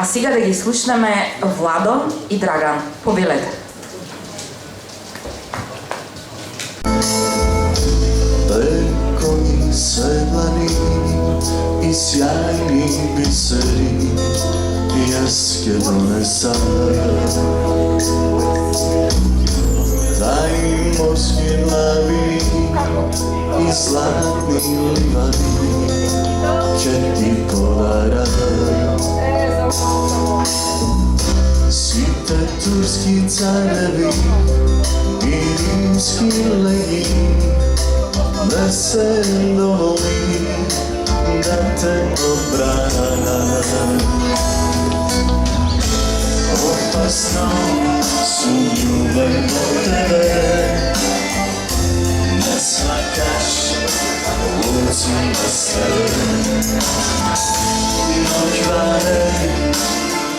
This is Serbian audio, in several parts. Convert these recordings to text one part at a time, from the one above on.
А сега да ги слушнеме Владо и Драган. Повелете. Konji sedlani i sjajni biseri jeske donesa. Daj morski glavi i zlatni livani će ti podaraju. Svi te turski carevi i rimski legi da se dovoli da te obrana. Opasno su ljubav od tebe, ne svakaš ulicu bez tebe. Noć vane,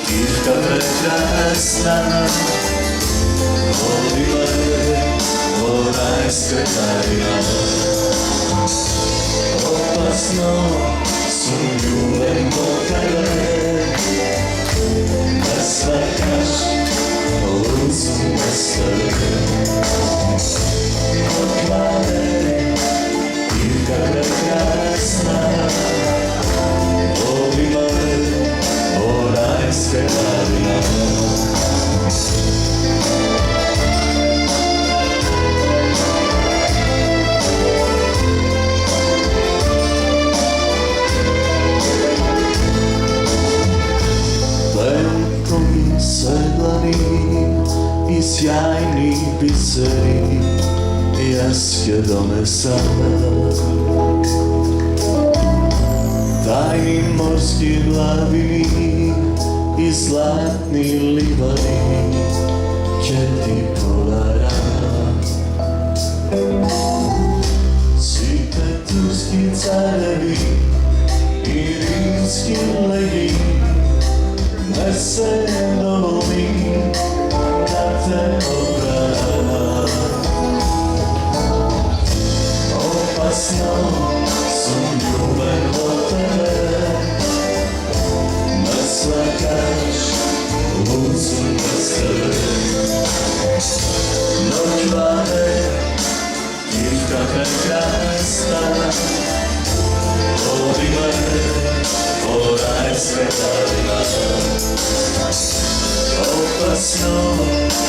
divka prekrasna, volila je vorajska tajna. Opasno su ljubav od tebe, ne svakaš ulicu bez tebe. Noć vane, divka prekrasna, volila je vorajska tajna. Sedlani i sjajni biseri jeske donesa. Tajni morski glavini i zlatni livani će ti polara. Svi te turski carevi i rimski legi ne se dovoli da te obrana. Opasno su ljubav od tebe, ne svakaš ulicu bez tebe. Noć vane, divka prekrasna, volila je vorajska tajna. Opasno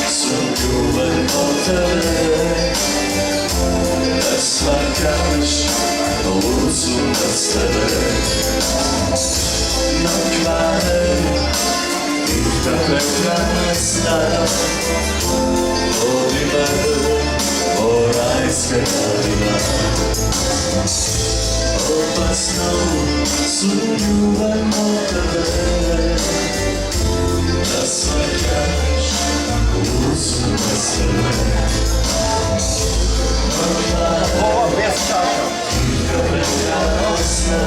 su ljubav od tebe, ne svakaš ulicu bez tebe. Noć vane, divka prekrasna, volila je vorajska tajna. Opasno su ljubav od tebe, ne svakaš ulicu bez tebe. Ova bez čaša. Divka prekrasna,